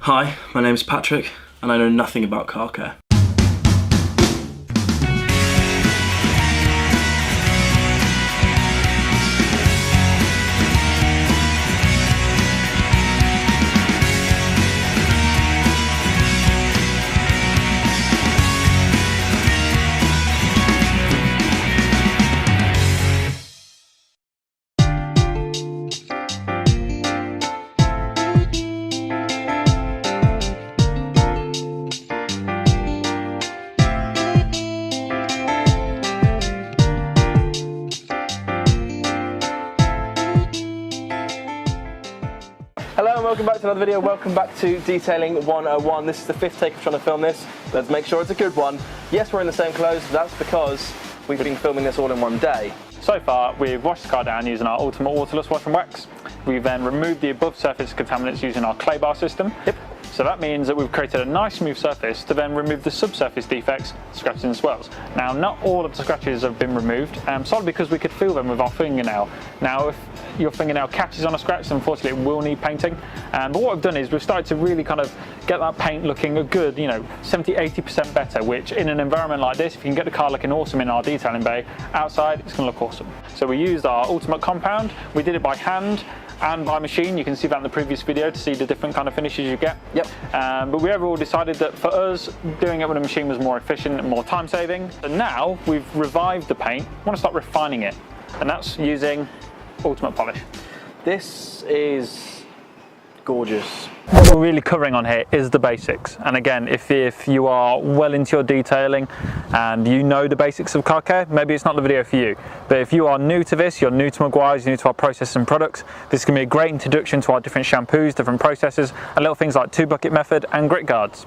Hi, my name's Patrick, and I know nothing about car care. Hello and welcome back to another video. Welcome back to Detailing 101. This is the fifth take of trying to film this. Let's make sure it's a good one. Yes, we're in the same clothes. That's because we've been filming this all in one day. So far, we've washed the car down using our Ultimate Waterless Wash and Wax. We've then removed the above surface contaminants using our clay bar system. Yep. So that means that we've created a nice smooth surface to then remove the subsurface defects, scratches and swells. Now, not all of the scratches have been removed, solely because we could feel them with our fingernail. Now, if your fingernail catches on a scratch, then unfortunately it will need painting. But what we've done is we've started to really kind of get that paint looking a good, 70–80% better, which in an environment like this, if you can get the car looking awesome in our detailing bay, outside it's going to look awesome. So we used our Ultimate Compound. We did it by hand and by machine. You can see that in the previous video to see the different kind of finishes you get. Yep. But we overall decided that for us, doing it with a machine was more efficient and more time saving. And now we've revived the paint. We want to start refining it, and that's using Ultimate Polish. This is gorgeous. What we're really covering on here is the basics. And again, if you are well into your detailing and you know the basics of car care, maybe it's not the video for you. But if you are new to this, you're new to Meguiar's, you're new to our processes and products, this is going to be a great introduction to our different shampoos, different processes, and little things like 2-bucket method and grit guards.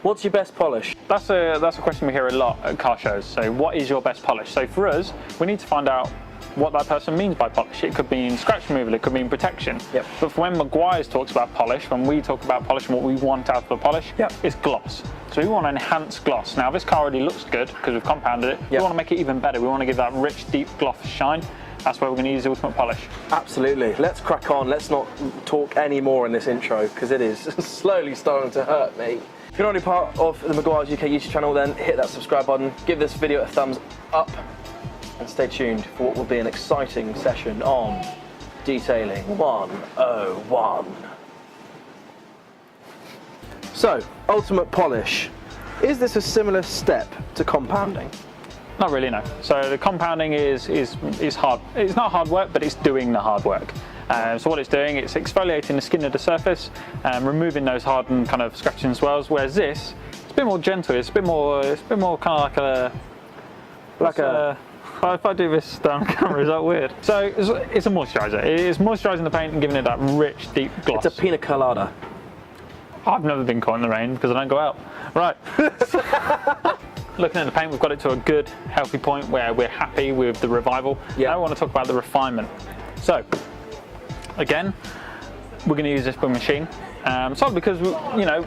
What's your best polish? That's a question we hear a lot at car shows. So what is your best polish? So for us, we need to find out what that person means by polish. It could mean scratch removal, it could mean protection. Yep. But for when Meguiar's talks about polish, when we talk about polish and what we want out of a polish, yep, it's gloss. So we want to enhance gloss. Now this car already looks good because we've compounded it. Yep. We want to make it even better. We want to give that rich, deep gloss shine. That's where we're going to use the Ultimate Polish. Absolutely. Let's crack on. Let's not talk any more in this intro because it is slowly starting to hurt me. If you're not already part of the Meguiar's UK YouTube channel, then hit that subscribe button, give this video a thumbs up, and stay tuned for what will be an exciting session on Detailing 101. So, Ultimate Polish. Is this a similar step to compounding? Not really, no. So the compounding is hard. It's not hard work, but it's doing the hard work. So what it's doing, it's exfoliating the skin of the surface, removing those hardened kind of scratches and swells. Whereas this, it's a bit more gentle. It's a bit more kind of like a. If I do this down camera, is that weird? So it's a moisturiser. It's moisturising the paint and giving it that rich, deep gloss. It's a pina colada. I've never been caught in the rain because I don't go out. Right. Looking at the paint, we've got it to a good, healthy point where we're happy with the revival. Yeah. Now I want to talk about the refinement. So, again, we're going to use this with a machine. So because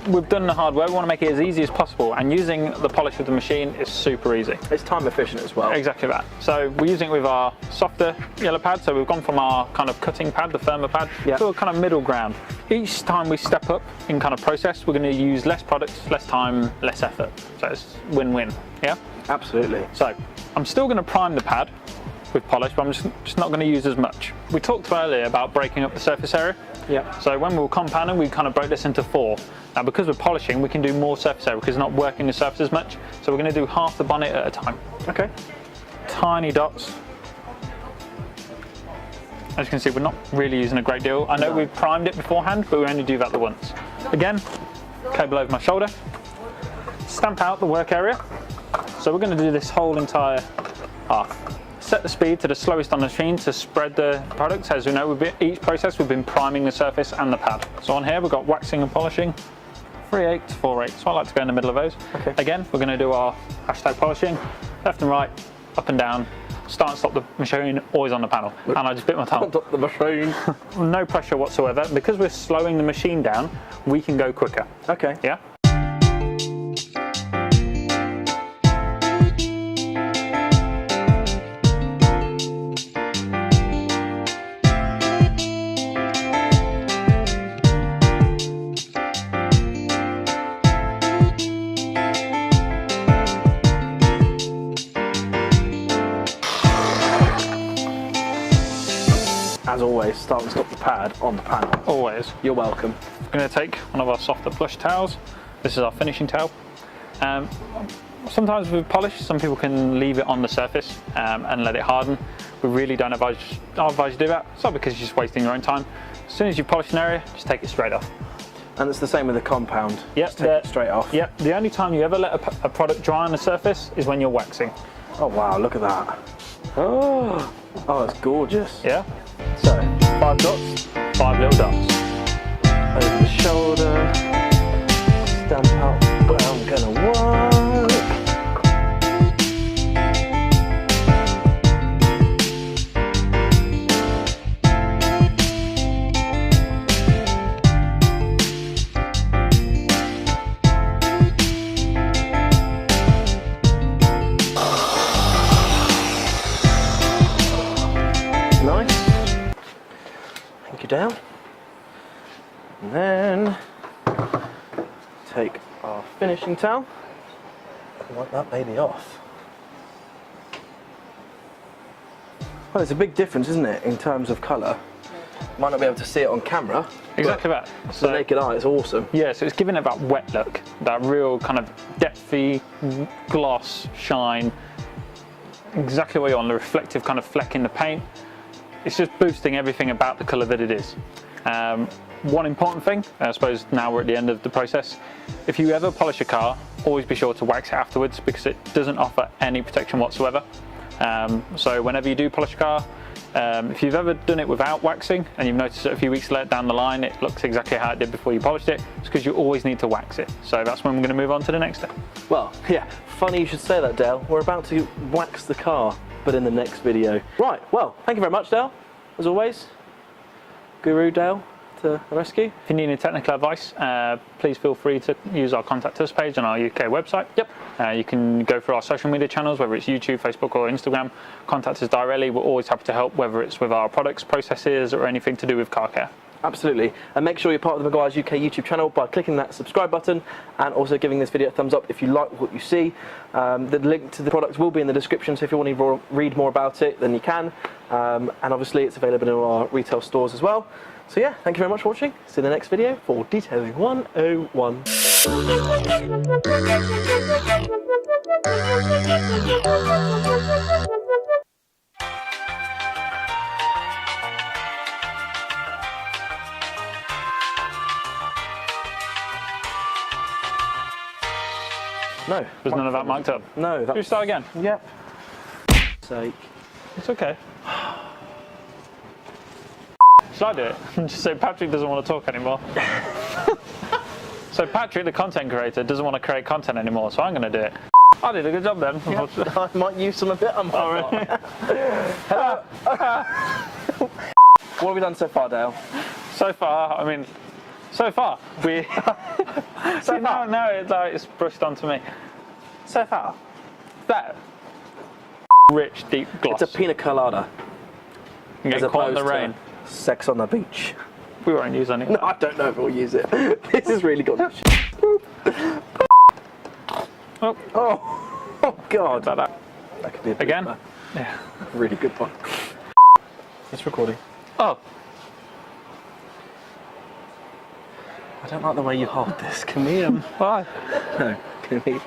we've done the hard work, we want to make it as easy as possible, and using the polish with the machine is super easy. It's time efficient as well. Exactly that. So we're using it with our softer yellow pad, so we've gone from our kind of cutting pad, the firmer pad, to a kind of middle ground. Each time we step up in kind of process, we're going to use less products, less time, less effort. So it's win-win, yeah? Absolutely. So I'm still going to prime the pad with polish, but I'm just not going to use as much. We talked earlier about breaking up the surface area. Yeah. So when we were compounding, we kind of broke this into 4. Now because we're polishing, we can do more surface area because it's not working the surface as much. So we're going to do half the bonnet at a time. Okay. Tiny dots. As you can see, we're not really using a great deal. I know we've primed it beforehand, but we only do that the once. Again, cable over my shoulder. Stamp out the work area. So we're going to do this whole entire arc. Set the speed to the slowest on the machine to spread the products. As we know, each process we've been priming the surface and the pad. So on here we've got waxing and polishing, 3/8 to 4/8. So I like to go in the middle of those. Okay. Again, we're going to do our hashtag polishing, left and right, up and down, start and stop the machine, always on the panel. And I just bit my tongue. Stop the machine. No pressure whatsoever. Because we're slowing the machine down, we can go quicker. Okay. Yeah. as always, start and stop the pad on the panel. Always. You're welcome. We're going to take one of our softer plush towels. This is our finishing towel. Sometimes with polish, some people can leave it on the surface and let it harden. We really don't advise you to do that. It's not because you're just wasting your own time. As soon as you polish an area, just take it straight off. And it's the same with the compound. Yep, just take it straight off. Yep, the only time you ever let a product dry on the surface is when you're waxing. Oh wow, look at that. Oh, it's gorgeous. Yeah? So, 5 dots. 5 little dots. Over the shoulder. Stamp out where I'm gonna work. Down, and then take our finishing towel and wipe that baby off. Well, there's a big difference, isn't it, in terms of colour? Might not be able to see it on camera. Exactly that. So the naked eye, it's awesome. Yeah, so it's giving it that wet look, that real kind of depthy gloss, shine. Exactly what you want, the reflective kind of fleck in the paint. It's just boosting everything about the colour that it is. One important thing, I suppose now we're at the end of the process, if you ever polish a car, always be sure to wax it afterwards because it doesn't offer any protection whatsoever. So whenever you do polish a car, if you've ever done it without waxing and you've noticed that a few weeks later down the line it looks exactly how it did before you polished it, it's because you always need to wax it. So that's when we're going to move on to the next step. Well, yeah, funny you should say that, Dale. We're about to wax the car, but in the next video. Right, well, thank you very much, Dale. As always, Guru Dale to the rescue. If you need any technical advice, please feel free to use our contact us page on our UK website. Yep. You can go through our social media channels, whether it's YouTube, Facebook or Instagram. Contact us directly. We're always happy to help, whether it's with our products, processes or anything to do with car care. Absolutely. And make sure you're part of the Meguiar's UK YouTube channel by clicking that subscribe button and also giving this video a thumbs up if you like what you see. The link to the products will be in the description, so if you want to read more about it, then you can. And obviously it's available in our retail stores as well. So yeah, thank you very much for watching. See you in the next video for Detailing 101. No. Was none of that mic'd up? No. Should we start again? Yep. Sake. It's okay. Shall I do it? Just say Patrick doesn't want to talk anymore. So Patrick, the content creator, doesn't want to create content anymore, so I'm going to do it. I did a good job then. Yep. I might use some of it. I'm Really? Hello. What have we done so far, Dale? So far, I mean, so far, we... So far? No, it's brushed onto me. So far? That rich, deep gloss. It's a pina colada. You get caught in the rain. Sex on the beach. We won't use any. No, I don't know if we'll use it. This is really good. Oh God. That could be a again? blooper. Yeah. Really good one. It's recording. Oh. I don't like the way you hold this. Can we? Why? No. Can we?